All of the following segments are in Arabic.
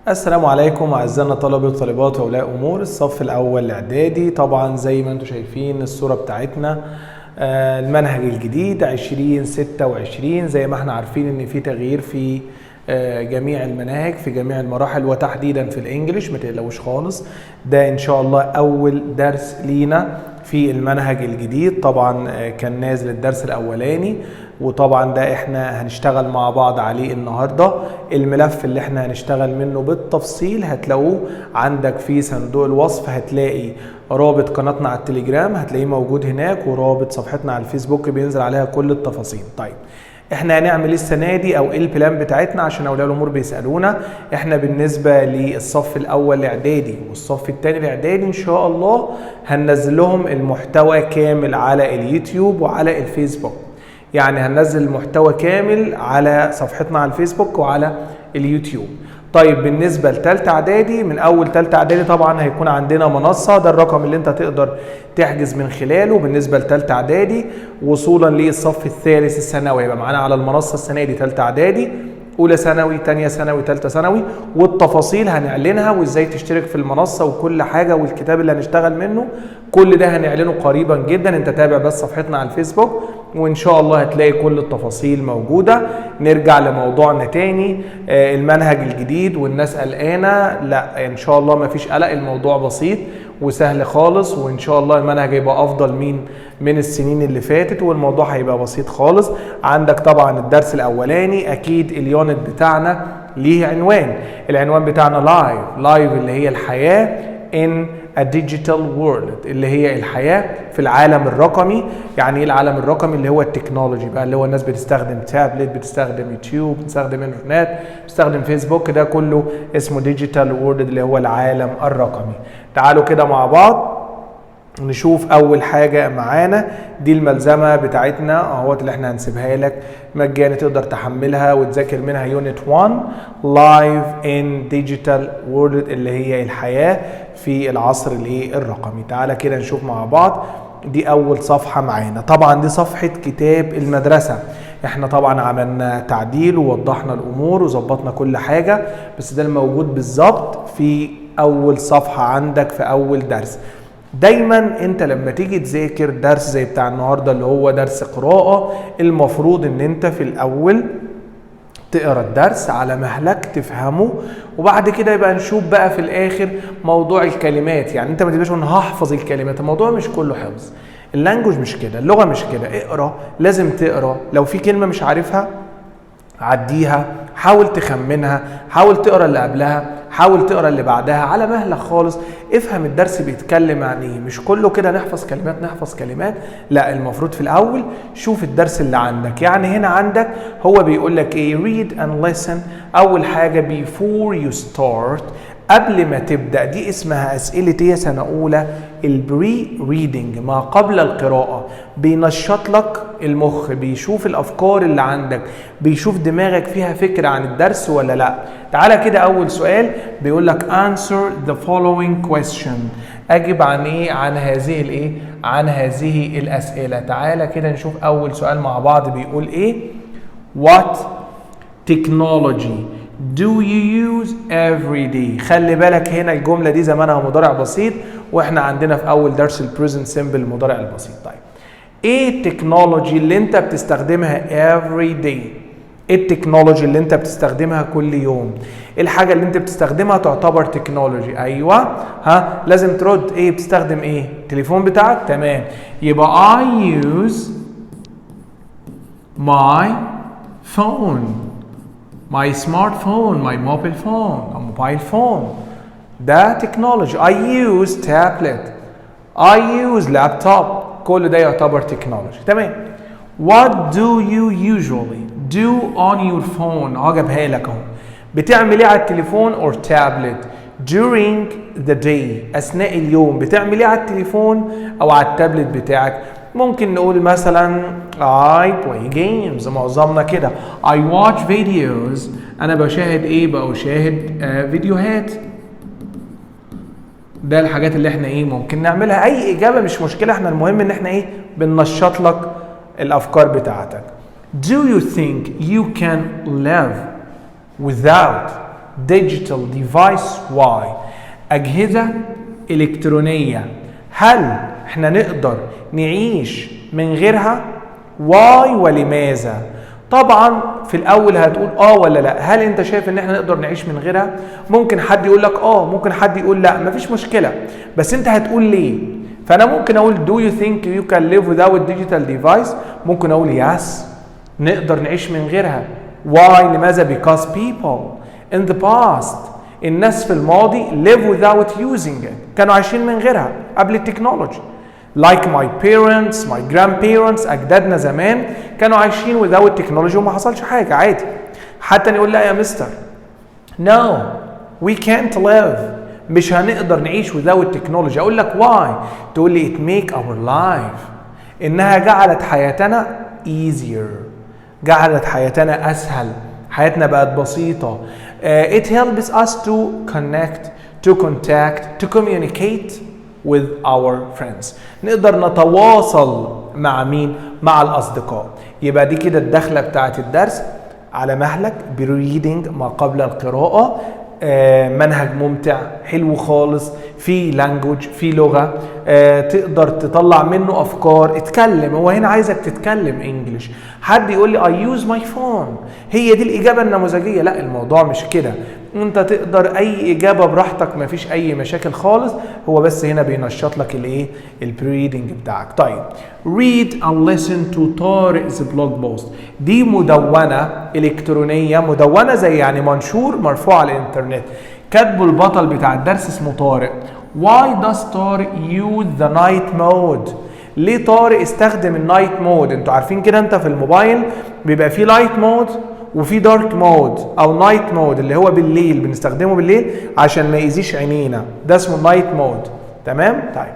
السلام عليكم اعزائنا طلبه وطالبات واولياء امور الصف الاول الاعدادي. طبعا زي ما انتم شايفين الصوره بتاعتنا المنهج الجديد 2026. زي ما احنا عارفين ان في تغيير في جميع المناهج في جميع المراحل وتحديدا في الانجليش، ما تقلقوش خالص. ده ان شاء الله اول درس لينا في المنهج الجديد. طبعا كان نازل الدرس الاولاني وطبعا ده احنا هنشتغل مع بعض عليه النهارده. الملف اللي احنا هنشتغل منه بالتفصيل هتلاقوه عندك في صندوق الوصف، هتلاقي رابط قناتنا على التليجرام هتلاقيه موجود هناك، ورابط صفحتنا على الفيسبوك بينزل عليها كل التفاصيل. طيب احنا هنعمل ايه السنه دي او ايه البلان بتاعتنا؟ عشان اولياء الامور بيسالونا. احنا بالنسبه للصف الاول الاعدادي والصف الثاني الاعدادي ان شاء الله هننزل لهم المحتوى كامل على اليوتيوب وعلى الفيسبوك. يعني هننزل المحتوى كامل على صفحتنا على الفيسبوك وعلى اليوتيوب. طيب بالنسبه لثالثه اعدادي، من اول ثالثه اعدادي طبعا هيكون عندنا منصه، ده الرقم اللي انت تقدر تحجز من خلاله بالنسبه لثالثه اعدادي وصولا للصف الثالث الثانوي. يبقى معانا على المنصه السنه دي ثالثه اعدادي، اولى ثانوي، ثانيه ثانوي، ثالثه ثانوي، والتفاصيل هنعلنها وازاي تشترك في المنصه وكل حاجه والكتاب اللي هنشتغل منه كل ده هنعلنه قريبا جدا. انت تابع بس صفحتنا على الفيسبوك وان شاء الله هتلاقي كل التفاصيل موجوده. نرجع لموضوعنا تاني، المنهج الجديد والناس قلقانه. لا ان شاء الله ما فيش قلق، الموضوع بسيط وسهل خالص، وان شاء الله المنهج هيبقى افضل من السنين اللي فاتت والموضوع هيبقى بسيط خالص. عندك طبعا الدرس الاولاني اكيد اليونت بتاعنا ليه عنوان، العنوان بتاعنا لايف اللي هي الحياه in a digital world، اللي هي الحياه في العالم الرقمي. يعني ايه العالم الرقمي؟ اللي هو التكنولوجي بقى، اللي هو الناس بتستخدم تابلت، بتستخدم يوتيوب، بتستخدم انترنت، بتستخدم فيسبوك، ده كله اسمه ديجيتال وورلد اللي هو العالم الرقمي. تعالوا كده مع بعض نشوف اول حاجه معانا. دي الملزمه بتاعتنا اهوت اللي احنا هنسيبها لك مجاني، تقدر تحملها وتذاكر منها يونت 1 لايف ان ديجيتال وورلد اللي هي الحياه في العصر الرقمي. تعالى كده نشوف مع بعض. دي اول صفحه معانا، طبعا دي صفحه كتاب المدرسه. احنا طبعا عملنا تعديل ووضحنا الامور وظبطنا كل حاجه، بس ده الموجود بالظبط في اول صفحه عندك في اول درس. دايما انت لما تيجي تذاكر درس زي بتاع النهارده اللي هو درس قراءه، المفروض ان انت في الاول تقرا الدرس على مهلك تفهمه، وبعد كده يبقى نشوف بقى في الاخر موضوع الكلمات. يعني انت ما تبقاش انا هحفظ الكلمات، الموضوع مش كله حفظ. اللانجوج مش كده، اللغه مش كده. اقرا، لازم تقرا. لو في كلمه مش عارفها عديها، حاول تخمنها، حاول تقرا اللي قبلها، حاول تقرا اللي بعدها على مهلك خالص. افهم الدرس بيتكلم عن ايه، مش كله كده نحفظ كلمات. لا، المفروض في الاول شوف الدرس اللي عندك. يعني هنا عندك هو بيقول لك ايه؟ read and listen. اول حاجه before you start، قبل ما تبدأ. دي اسمها أسئلة هي سنة أولى البري ريدنج، ما قبل القراءة. بينشط لك المخ، بيشوف الأفكار اللي عندك، بيشوف دماغك فيها فكرة عن الدرس ولا لا. تعالى كده أول سؤال بيقول لك answer the following question، أجب عن إيه؟ عن هذه الأسئلة. تعالى كده نشوف أول سؤال مع بعض بيقول إيه. What technology do you use every day؟ خلي بالك هنا الجملة دي زمانها مضارع بسيط، واحنا عندنا في اول درس البريزنت سيمبل المضارع البسيط. طيب ايه التكنولوجي اللي انت بتستخدمها every day؟ ايه التكنولوجي اللي انت بتستخدمها كل يوم؟ الحاجة اللي انت بتستخدمها تعتبر تكنولوجي. ايوه، لازم ترد. ايه بتستخدم؟ ايه التليفون بتاعك؟ تمام، يبقى I use my phone، my smartphone، my mobile phone، a mobile phone. ده technology. I use tablet، I use laptop، كل ده يعتبر technology. تمام. What do you usually do on your phone؟ هجيبها لك اهو. بتعمل ايه على التليفون or tablet during the day؟ اثناء اليوم بتعمل ايه على التليفون او على التابلت بتاعك؟ ممكن نقول مثلا I play games، معظمنا كده. I watch videos، أنا بشاهد إيه؟ بشاهد فيديوهات. ده الحاجات اللي إحنا إيه ممكن نعملها. أي إجابة مش مشكلة، إحنا المهم إن إحنا إيه بننشط لك الأفكار بتاعتك. Do you think you can live without digital device. why. أجهزة إلكترونية هل احنا نقدر نعيش من غيرها؟ why ولماذا؟ طبعا في الاول هتقول ولا لا. هل انت شايف ان احنا نقدر نعيش من غيرها؟ ممكن حد يقول لك ممكن حد يقول لا، مفيش مشكلة، بس انت هتقول ليه. فانا ممكن اقول do you think you can live without digital device؟ ممكن اقول yes نقدر نعيش من غيرها. why لماذا؟ because people in the past الناس في الماضي live without using it كانوا عايشين من غيرها قبل التكنولوجي. like my parents my grandparents أجدادنا زمان كانوا عايشين without technology وما حصلش حاجة عادي. حتى نقول لا يا مستر no we can't live مش هنقدر نعيش without technology. أقول لك why؟ تقول لي it make our life إنها جعلت حياتنا easier جعلت حياتنا أسهل حياتنا بقت بسيطة. it helps us to connect to contact to communicate with our friends. نقدر نتواصل مع مين؟ مع الأصدقاء. يبقى دي كده الدخلة بتاعت الدرس على مهلك بريدنج ما قبل القراءة. منهج ممتع حلو خالص، في لانجوج في لغة، تقدر تطلع منه أفكار. اتكلم، هو هنا عايزك تتكلم انجلش. حد يقول لي I use my phone هي دي الإجابة النموذجية؟ لا، الموضوع مش كده. انت تقدر اي اجابة براحتك مفيش اي مشاكل خالص، هو بس هنا بينشط لك الايه البريدنج بتاعك. طيب read and listen to طارق's blog post. دي مدونة الكترونية، مدونة زي يعني منشور مرفوع على الانترنت، كاتبه البطل بتاع الدرس اسمه طارق. why does طارق use the night mode؟ ليه طارق استخدم النايت مود؟ انتوا عارفين كده انت في الموبايل بيبقى فيه لايت مود وفي دارك مود او نايت مود اللي هو بالليل، بنستخدمه بالليل عشان ما يأذيش عينينا، ده اسمه نايت مود. تمام؟ طيب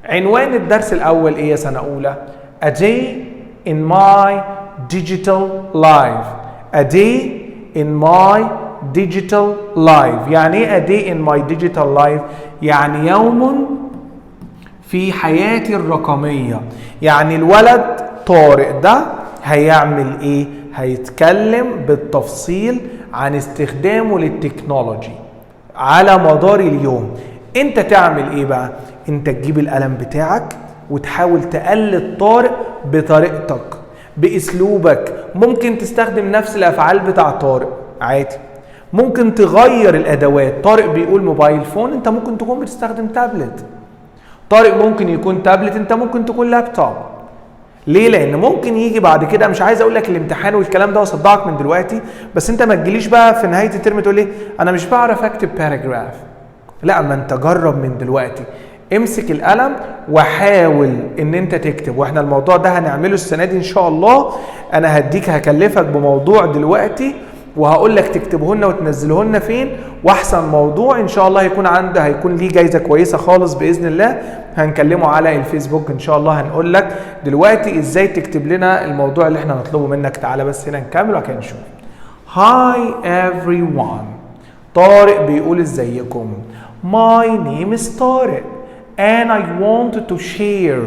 عنوان الدرس الاول ايه يا سنه اولى؟ A day in my digital life. A day in my digital life. يعني ايه a day in my digital life؟ يعني يوم في حياتي الرقميه. يعني الولد طارق ده هيعمل ايه؟ هيتكلم بالتفصيل عن استخدامه للتكنولوجي على مدار اليوم. انت تعمل ايه بقى؟ انت تجيب القلم بتاعك وتحاول تقلد طارق بطريقتك باسلوبك. ممكن تستخدم نفس الافعال بتاع طارق عادي، ممكن تغير الادوات. طارق بيقول موبايل فون، انت ممكن تكون بتستخدم تابلت. طارق ممكن يكون تابلت، انت ممكن تكون لابتوب. ليه؟ لان ممكن يجي بعد كده، مش عايز اقول لك الامتحان والكلام ده واصدعك من دلوقتي، بس انت ما تجيليش بقى في نهايه الترم تقول لي انا مش بعرف اكتب باراجراف. لا، ما انت جرب من دلوقتي، امسك القلم وحاول ان انت تكتب. واحنا الموضوع ده هنعمله السنه دي ان شاء الله. انا هكلفك بموضوع دلوقتي وهقول لك تكتبه لنا وتنزله لنا فين، واحسن موضوع ان شاء الله هيكون ليه جايزه كويسه خالص باذن الله، هنكلمه على الفيسبوك ان شاء الله. هنقول لك دلوقتي ازاي تكتب لنا الموضوع اللي احنا نطلبه منك. تعالى بس هنا نكمل وبعد كده نشوف. Hi everyone. طارق بيقول ازيكم. My name is طارق and I wanted to share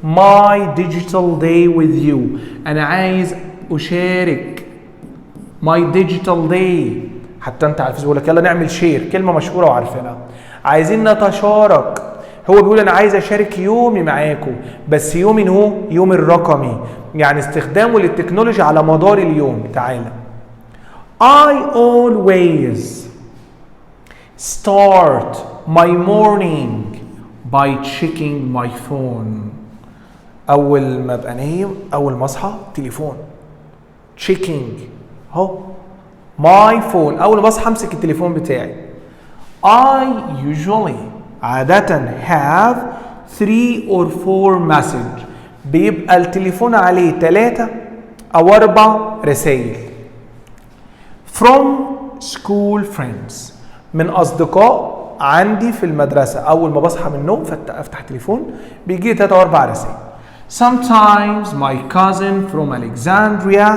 my digital day with you. انا عايز اشارك my digital day. حتى انت على الفيسبوك لك يلا نعمل شير، كلمه مشهوره وعارفينها. عايزين نتشارك. هو بيقول انا عايز اشارك يومي معاكم، بس يومي هو يوم الرقمي، يعني استخدامه للتكنولوجيا على مدار اليوم. تعالى. I always start my morning by checking my phone. اول ما ابقى نايم، اول ما اصحى تليفون. checking اهو my phone، اول ما اصحى امسك التليفون بتاعي. I usually عادة have 3 or 4 message. بيبقى التليفون عليه 3 أو 4 رسائل. From school friends، من أصدقاء عندي في المدرسة. أول ما بصحى من النوم أفتح التليفون بيجي لي 3 أو 4 رسائل. Sometimes my cousin from Alexandria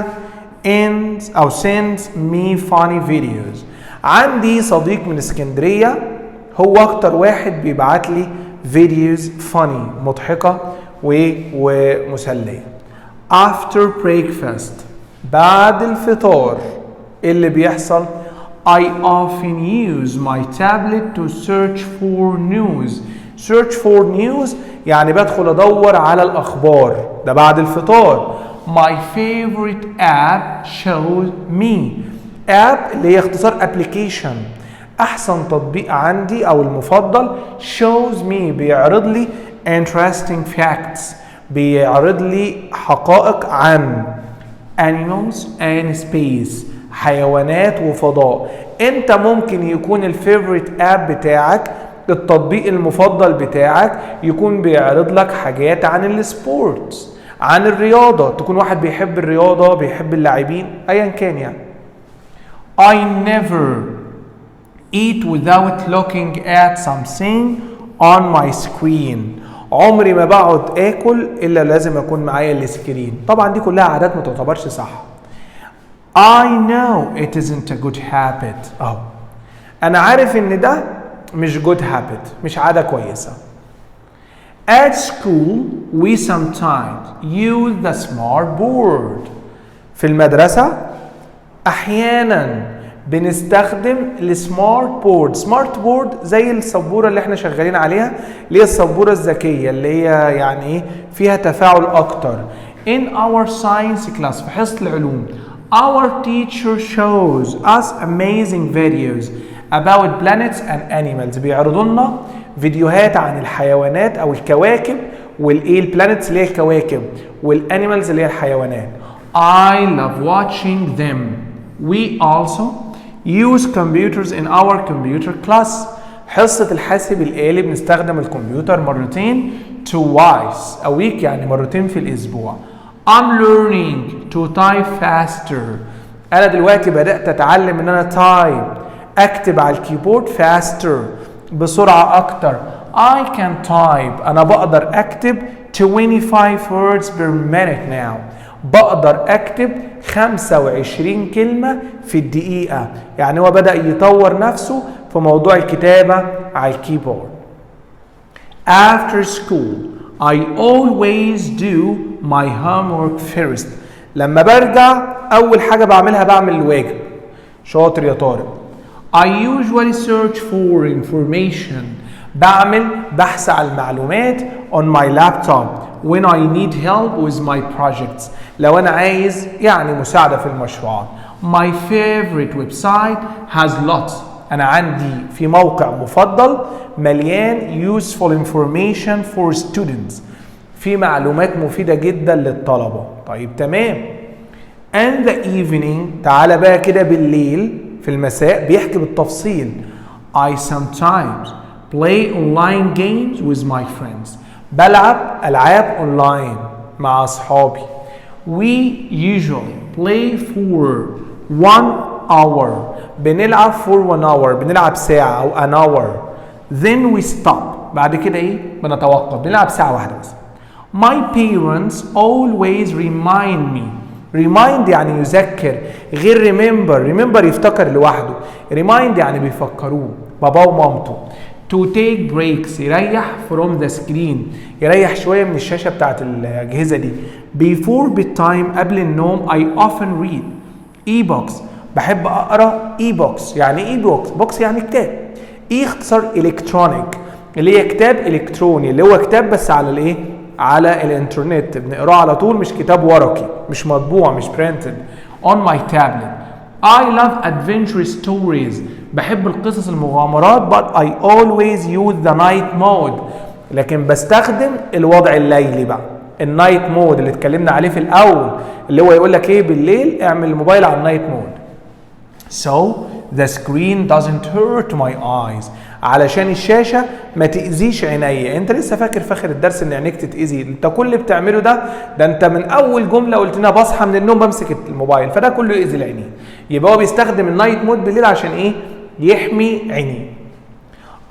sends me funny videos. عندي صديق من اسكندرية هو اكتر واحد بيبعت لي فيديوز فاني مضحكه ومسليه. After breakfast، بعد الفطار اللي بيحصل I often use my tablet to search for news. search for news يعني بدخل أدور على الأخبار، ده بعد الفطار. My favorite app shows me. app اللي هي اختصار application. أحسن تطبيق عندي أو المفضل shows me بيعرض لي interesting facts، بيعرض لي حقائق عن animals and space، حيوانات وفضاء. انت ممكن يكون الفيفوريت اب بتاعك، التطبيق المفضل بتاعك يكون بيعرض لك حاجات عن السبورتس، عن الرياضة، تكون واحد بيحب الرياضة، بيحب اللاعبين، ايا كان يعني. I never eat without looking at something on my screen. عمري ما بقعد اكل الا لازم يكون معايا السكرين. طبعا دي كلها عادات ما تعتبرش صح. I know it isn't a good habit. اهو انا عارف ان ده مش good habit، مش عادة كويسة. At school we sometimes use the smart board. في المدرسة احيانا بنستخدم السمارت بورد. سمارت بورد زي السبوره اللي احنا شغالين عليها، اللي هي السبوره الذكيه اللي هي يعني ايه فيها تفاعل اكتر. In our science class في حصه العلوم our teacher shows us amazing videos about planets and animals. بيعرضوا لنا فيديوهات عن الحيوانات او الكواكب والايه البلانيتس اللي هي الكواكب والانيمالز اللي هي الحيوانات. I love watching them. We also use computers in our computer class. حصة الحاسب الآلي بنستخدم الكمبيوتر مرتين twice a week يعني مرتين في الأسبوع. I'm learning to type faster. أنا دلوقتي بدأت أتعلم إن أنا type أكتب على الكيبورد faster بسرعة أكتر. I can type أنا بقدر أكتب 25 words per minute now. بقدر أكتب 25 كلمة في الدقيقة. يعني هو بدأ يطور نفسه في موضوع الكتابة على الكيبورد. After school I always do my homework first. لما برجع أول حاجة بعمل الواجب. شاطر يا طارق. I usually search for information. بعمل بحث عن المعلومات on my laptop when I need help with my projects. لو أنا عايز يعني مساعدة في المشروعات. My favorite website has lots. أنا عندي في موقع مفضل مليان useful information for students. في معلومات مفيدة جدا للطلبة. طيب تمام. And the evening تعالى بقى كده بالليل في المساء بيحكي بالتفصيل. I sometimes play online games with my friends. بلعب ألعاب أونلاين مع أصحابي. We usually play for 1 hour. بنلعب for 1 hour. بنلعب ساعة أو an hour. Then we stop. بعد كده إيه؟ بنتوقف. بنلعب ساعة واحدة بس. My parents always remind me. Remind يعني يذكر غير remember يفتكر لوحده. Remind يعني بيفكروه باباه ومامته. To take breaks يريح from the screen يريح شوية من الشاشة بتاعت الأجهزة دي. Before bedtime قبل النوم I often read e-books. بحب أقرأ e-books. يعني ايه books يعني كتاب. ايه اختصار electronic اللي هي كتاب إلكتروني اللي هو كتاب بس على الايه على الانترنت بنقراه على طول مش كتاب ورقي مش مطبوع مش printed. On my tablet I love adventure stories. بحب القصص المغامرات but I always use the night mode. لكن بستخدم الوضع الليلي بقى النايت مود اللي اتكلمنا عليه في الأول اللي هو يقول لك ايه بالليل اعمل الموبايل على النايت مود. So the screen doesn't hurt my eyes. علشان الشاشة ما تأذيش عيني. انت لسه فاكر في اخر الدرس ان عينيك تتأذي. انت كل اللي بتعمله ده انت من اول جملة قلت لنا بصحى من النوم بمسك الموبايل فده كله يأذي العينين. يبقى هو بيستخدم النايت مود بالليل عشان ايه يحمي عينيه.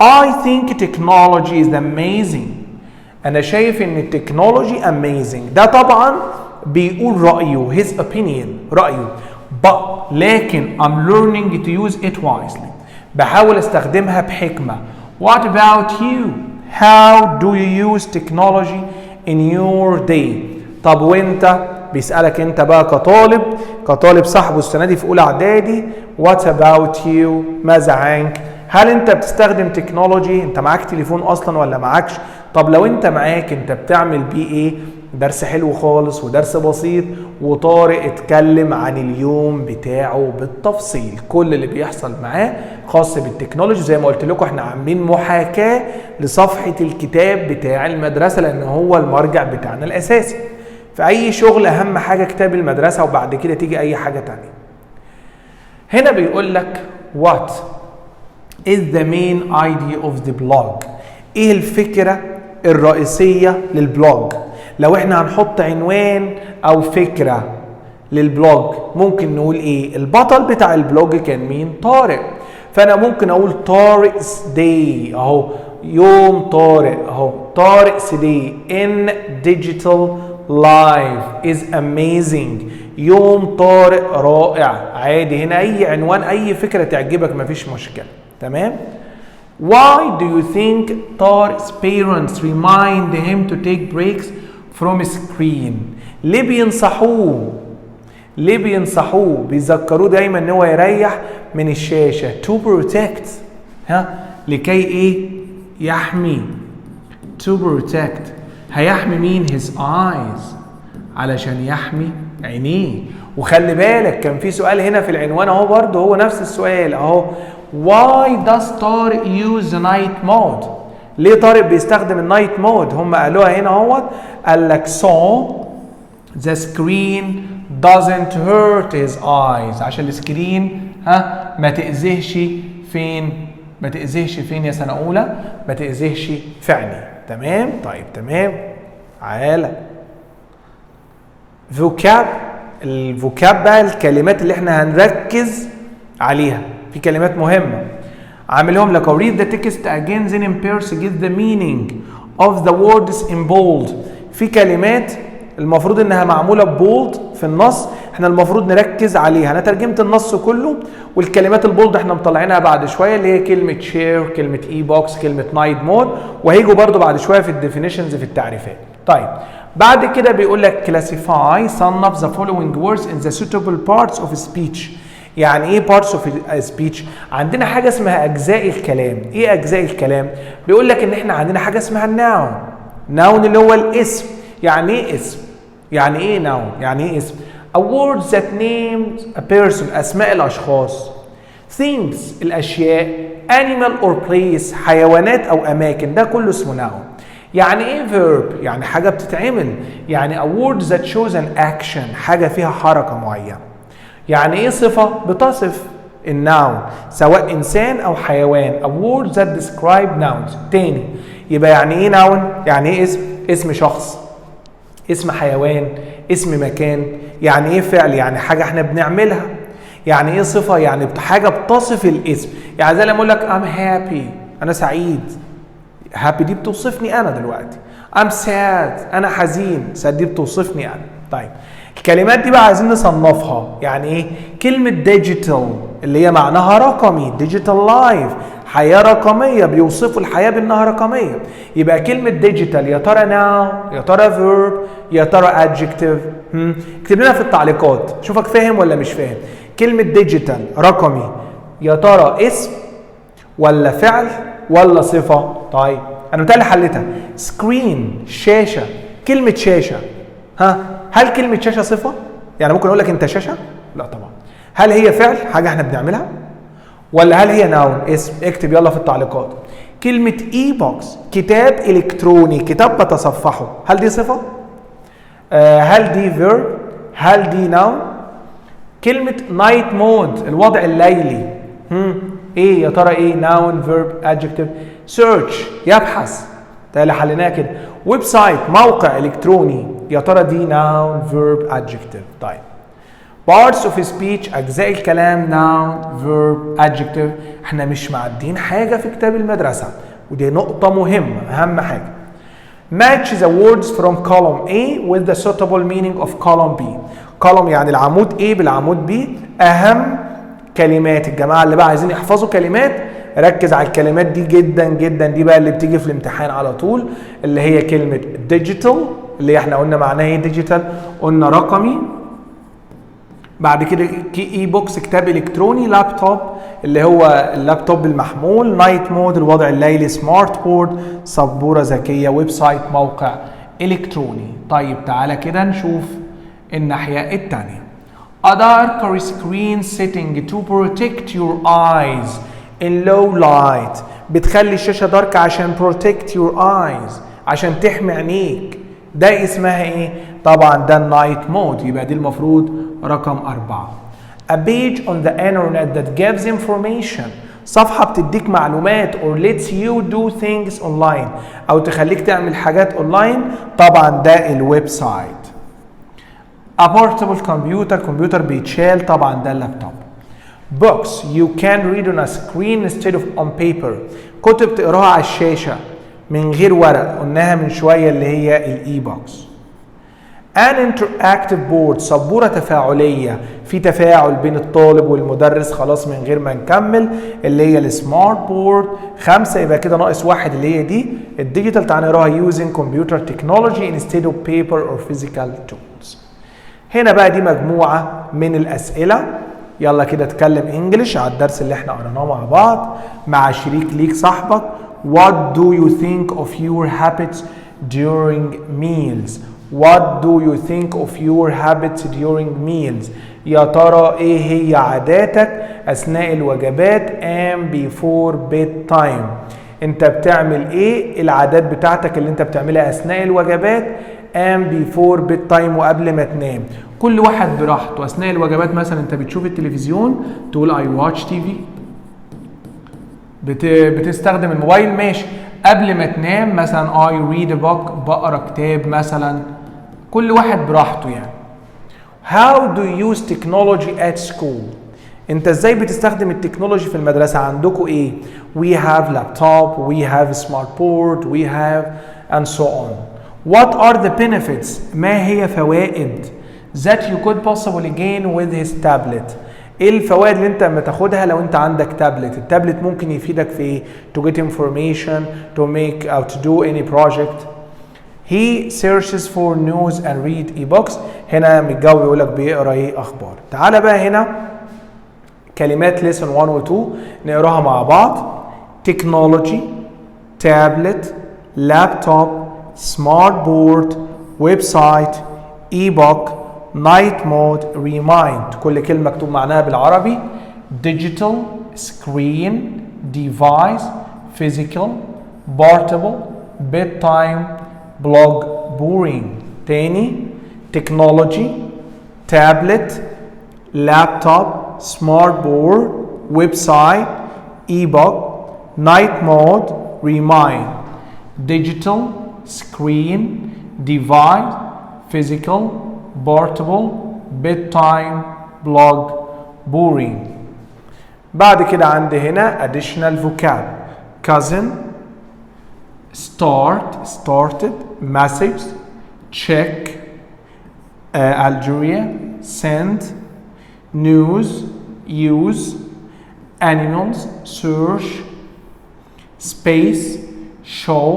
I think technology is amazing. انا شايف ان التكنولوجي amazing. ده طبعا بيقول رأيه his opinion رأيه. لكن I'm learning to use it wisely. بحاول استخدمها بحكمة. What about you? How do you use technology in your day? طب وانت بيسألك انت بقى كطالب كطالب صاحبه السنة دي في أولى إعدادي. What about you؟ ماذا عنك؟ هل أنت بتستخدم تكنولوجي؟ أنت معاك تليفون أصلا ولا معاكش؟ طب لو أنت معاك أنت بتعمل بيه إيه؟ درس حلو خالص ودرس بسيط، وطارق اتكلم عن اليوم بتاعه بالتفصيل، كل اللي بيحصل معاه خاص بالتكنولوجي. زي ما قلت لكم احنا عاملين محاكاة لصفحة الكتاب بتاع المدرسة لأن هو المرجع بتاعنا الأساسي. في أي شغل أهم حاجة كتاب المدرسة وبعد كده تيجي أي حاجة تانية. هنا بيقول لك What is the main idea of the blog؟ إيه الفكرة الرئيسية للبلوج؟ لو احنا هنحط عنوان أو فكرة للبلوج ممكن نقول إيه؟ البطل بتاع البلوج كان مين؟ طارق. فأنا ممكن أقول طارق's day أهو، يوم طارق أهو، طارق's day in digital life is amazing. يوم طارق رائع. عادي هنا أي عنوان أي فكرة تعجبك مفيش مشكلة. تمام؟ Why do you think Tariq's parents remind him to take breaks from screen؟ ليه بينصحوه؟ ليه بينصحوه؟ بيذكروه دايما ان هو يريح من الشاشة. To protect، لكي ايه؟ يحمي. To protect، هيحمي مين؟ his eyes، علشان يحمي عينيه. وخلي بالك كان في سؤال هنا في العنوان اهو، برضه هو نفس السؤال اهو. Why does Tariq use the night mode؟ ليه طارق بيستخدم النايت مود؟ هم قالوها هنا اهوت، قال لك so the screen doesn't hurt his eyes، عشان السكرين ما تأذيهش فين؟ ما تأذيهش فين يا سنة أولى؟ ما تأذيهش في عينيه. تمام؟ طيب تمام. تعالى فوكاب. الفوكاب بقى الكلمات اللي احنا هنركز عليها، في كلمات مهمة عاملهم لك. read the text again then in person get the meaning of the words in bold. في كلمات المفروض انها معمولة بولد في النص، احنا المفروض نركز عليها. انا ترجمت النص كله، والكلمات البولد احنا مطلعينها بعد شوية، اللي هي كلمة share، كلمة e-box، كلمة night mode، وهيجوا برضو بعد شوية في الديفينيشنز في التعريفات. طيب بعد كده بيقول لك classify some of the following words in the suitable parts of speech. يعني ايه parts of speech؟ عندنا حاجه اسمها اجزاء الكلام. ايه اجزاء الكلام؟ بيقول لك ان احنا عندنا حاجه اسمها الناون. ناون اللي هو الاسم. يعني ايه اسم؟ يعني ايه ناون؟ يعني ايه اسم؟ a word that names a person، اسماء الاشخاص. things، الاشياء. animal or place، حيوانات او اماكن، ده كله اسمه ناون. يعني ايه verb؟ يعني حاجه بتتعمل. يعني a word that shows an action، حاجه فيها حركه معينه. يعني ايه صفة؟ بتصف الناون سواء انسان او حيوان. a word that describe nouns. تاني يبقى يعني ايه ناون؟ يعني ايه اسم؟ اسم شخص، اسم حيوان، اسم مكان. يعني ايه فعل؟ يعني حاجة احنا بنعملها. يعني ايه صفة؟ يعني حاجة بتصف الاسم. يعني زي لما اقول لك I'm happy، انا سعيد. happy دي بتوصفني انا دلوقتي. I'm sad، انا حزين. sad دي بتوصفني انا. طيب الكلمات دي بقى عايزين نصنفها. يعني ايه؟ كلمة ديجيتال اللي هي معناها رقمي، ديجيتال لايف، حياة رقمية، بيوصفوا الحياة بانها رقمية. يبقى كلمة ديجيتال يا ترى ناون، يا ترى فيرب، يا ترى ادجكتيف؟ اكتب لنا في التعليقات، شوفك فاهم ولا مش فاهم. كلمة ديجيتال رقمي يا ترى اسم ولا فعل ولا صفة؟ طيب انا متهيألي حلتها. سكرين، شاشة. كلمة شاشة هل كلمة شاشة صفة؟ يعني ممكن اقول لك انت شاشة؟ لا طبعا. هل هي فعل، حاجة احنا بنعملها؟ ولا هل هي ناون، اسم؟ اكتب يلا في التعليقات. كلمة اي بوكس، كتاب الكتروني، كتاب بتصفحه، هل دي صفة؟ هل دي فيرب؟ هل دي ناون؟ كلمة نايت مود، الوضع الليلي، ايه يا ترى؟ ايه؟ ناون، فيرب، ادجكتيف؟ سيرش، يبحث، ده اللي حليناها كده. ويب سايت، موقع الكتروني، يا ترى دي ناون، فيرب، ادجكتيف؟ طيب parts of speech، اجزاء الكلام، noun، verb، adjective. احنا مش معدين حاجه في كتاب المدرسه، ودي نقطه مهمه، اهم حاجه. match the words from column A with the suitable meaning of column B. column يعني العمود A بالعمود B. اهم كلمات الجماعه اللي بقى عايزين يحفظوا كلمات، ركز على الكلمات دي جدا جدا، دي بقى اللي بتيجي في الامتحان على طول، اللي هي كلمه digital اللي احنا قلنا معناها ايه digital؟ قلنا رقمي، بعد كده اي بوكس كتاب الكتروني، لابتوب اللي هو اللابتوب المحمول، نايت مود الوضع الليلي، سمارت بورد سبوره ذكيه، ويب سايت موقع الكتروني. طيب تعالى كده نشوف الناحيه الثانيه. A darker screen setting to protect your eyes in low light. بتخلي الشاشه دارك عشان protect your eyes، عشان تحمي عينيك. ده اسمها ايه؟ طبعا ده النايت مود، يبقى دي المفروض رقم 4. A page on the internet that gives information. صفحة بتديك معلومات or lets you do things online، أو تخليك تعمل حاجات أونلاين، طبعا ده الويب سايت. A portable computer، كمبيوتر بيتشال، طبعا ده اللابتوب. Books you can read on a screen instead of on paper. كتب تقراها على الشاشة من غير ورق، قلناها من شوية اللي هي الاي بوكس. An interactive board، سبورة تفاعلية، في تفاعل بين الطالب والمدرس، خلاص من غير ما نكمل، اللي هي السمارت بورد. 5 يبقى كده ناقص 1 اللي هي دي الديجيتال، تعالى نقراها using computer technology instead of paper or physical tools. هنا بقى دي مجموعة من الأسئلة، يلا كده اتكلم انجلش على الدرس اللي احنا قريناه مع بعض مع شريك ليك صاحبك. What do you think of your habits during meals؟ What do you think of your habits during meals؟ يا ترى ايه هي عاداتك اثناء الوجبات and before bedtime؟ انت بتعمل ايه العادات بتاعتك اللي انت بتعملها اثناء الوجبات and before bedtime وقبل ما تنام؟ كل واحد براحته. اثناء الوجبات مثلا انت بتشوف التلفزيون تقول I watch TV، بتستخدم الموبايل ماشي. قبل ما تنام مثلا I read a book، بقرا كتاب مثلا. كل واحد براحته يعني. How do you use technology at school؟ انت ازاي بتستخدم التكنولوجي في المدرسة؟ عندكم ايه؟ We have laptop, we have smart board, we have and so on. What are the benefits؟ ما هي فوائد that you could possibly gain with his tablet؟ ايه الفوائد اللي انت بتاخدها لو انت عندك تابلت؟ التابلت ممكن يفيدك في ايه؟ To get information, to make or to do any project. He searches for news and read e-books. هنا متجاوب يقول لك بيقرا ايه؟ اخبار. تعالى بقى هنا كلمات lesson 1 و 2 نقراها مع بعض. technology، tablet، laptop، smart board، website، e-book، night mode، remind. كل كلمة مكتوب معناها بالعربي. digital، screen، device، physical، portable، bedtime، blog، boring. تاني technology، tablet، laptop، smart board، website، e-book، night mode، remind. digital، screen، device، physical، portable، bedtime، blog، boring. بعد كده عندي هنا additional vocab. cousin، start، started، message، check، Algeria، send، news، use، animals، search، space، show،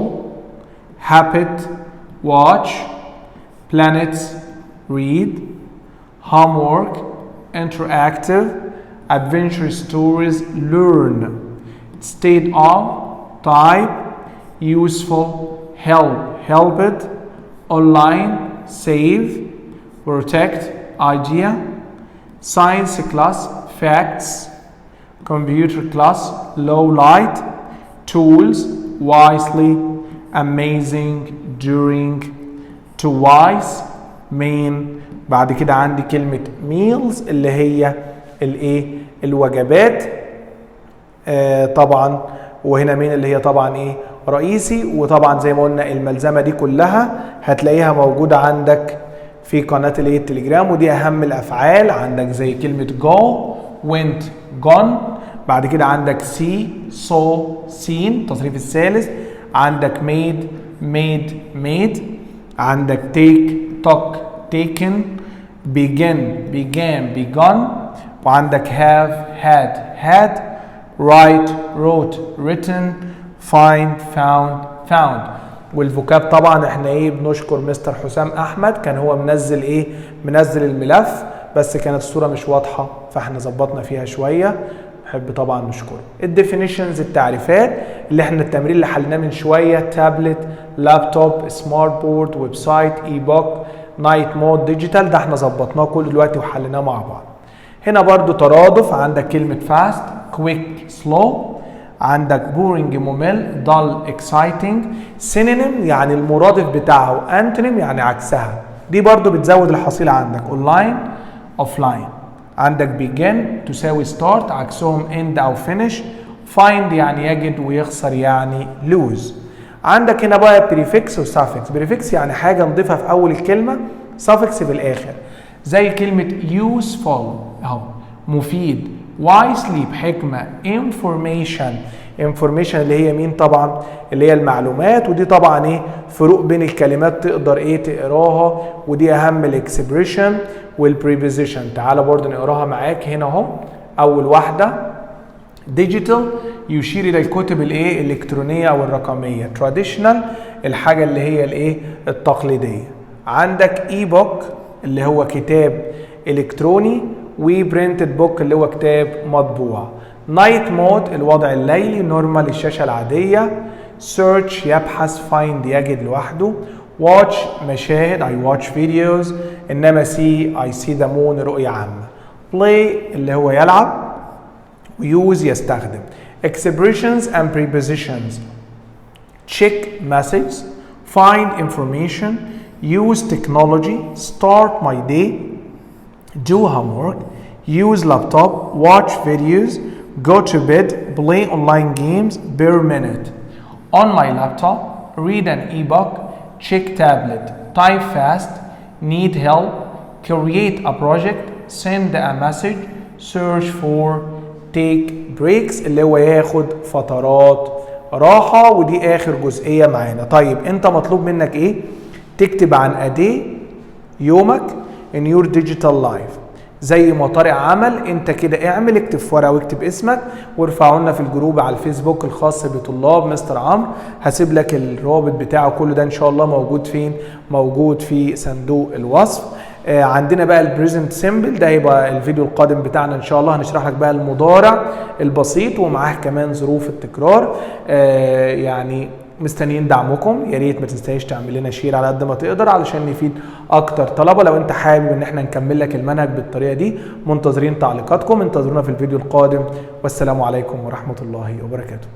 habit، watch، planets، read، homework، interactive، adventure stories، learn، state of، type، useful، help، helped، online، save، protect، idea، science class، facts، computer class، low light، tools، wisely، amazing، during، twice، main. بعد كده عندي كلمة meals اللي هي الايه؟ الوجبات. طبعا وهنا مين اللي هي طبعا ايه؟ رئيسي. وطبعا زي ما قلنا الملزمة دي كلها هتلاقيها موجودة عندك في قناة الايه؟ التليجرام. ودي اهم الافعال عندك زي كلمة go، went، gone. بعد كده عندك see، saw، seen التصريف الثالث. عندك made، made، made. عندك take، took، taken. begin، began، begun. وعندك have، had، had. write، wrote، written. find، found، found. والفوكاب طبعا احنا ايه؟ بنشكر مستر حسام احمد، كان هو منزل ايه؟ منزل الملف بس كانت الصورة مش واضحة فاحنا ظبطنا فيها شوية، نحب طبعا نشكره. الديفينيشنز التعريفات اللي احنا التمرين اللي حلناه من شوية، تابلت، لابتوب، سمارت بورد، ويب سايت، اي بوك، نايت مود، ديجيتال، ده احنا ظبطناه كله دلوقتي وحلناه مع بعض. هنا برضو ترادف، عندك كلمة فاست، كويك، سلو، عندك بورينج ممل، dull exciting. سينونيم يعني المرادف بتاعها، وانتونيم يعني عكسها، دي برضو بتزود الحصيلة عندك. اونلاين، اوفلاين. عندك begin تساوي start عكسهم end او finish. find يعني يجد، ويخسر يعني lose. عندك هنا بقى prefix و suffix. prefix يعني حاجة نضيفها في اول الكلمة، suffix في الاخر، زي كلمة useful اهو مفيد، wisely بحكمة، information اللي هي مين طبعا؟ اللي هي المعلومات، ودي طبعا ايه فروق بين الكلمات تقدر ايه تقراها، ودي اهم الاكسبريشن والبريبوزيشن. تعالى برضه نقراها معاك هنا اهو. اول واحدة ديجيتال يشير الى الكتب الايه الالكترونية او الرقمية. تراديشنال الحاجة اللي هي الايه التقليدية. عندك اي بوك اللي هو كتاب الكتروني، وبرنتد بوك اللي هو كتاب مطبوع. نايت مود الوضع الليلي، نورمال الشاشة العادية، سيرش يبحث، فايند يجد لوحده، واتش مشاهد I watch videos، انما سي I see the moon رؤية عامة. بلاي اللي هو يلعب، ويوز يستخدم. expressions and prepositions check message، find information، use technology، start my day، do homework، use laptop، watch videos، go to bed، play online games per minute. On my laptop، read an ebook، check tablet، type fast، need help، create a project، send a message، search for، take breaks اللي هو ياخد فترات راحة، ودي آخر جزئية معانا. طيب أنت مطلوب منك إيه؟ تكتب عن أداة يومك in your digital life، زي ما طارق عمل. انت كده اعمل، اكتب في ورقه واكتب اسمك وارفعه لنا في الجروب على الفيسبوك الخاص بطلاب مستر عمرو. هسيب لك الرابط بتاعه كله ده ان شاء الله موجود فين؟ موجود في صندوق الوصف. عندنا بقى البريزنت سيمبل، ده هيبقى الفيديو القادم بتاعنا ان شاء الله. هنشرح لك بقى المضارع البسيط ومعاه كمان ظروف التكرار. يعني مستنيين دعمكم، يا ريت ما تنساش تعمل لنا شير على قد ما تقدر علشان نفيد اكتر طلبه. لو انت حابب ان احنا نكمل لك المنهج بالطريقه دي، منتظرين تعليقاتكم. انتظرونا في الفيديو القادم، والسلام عليكم ورحمه الله وبركاته.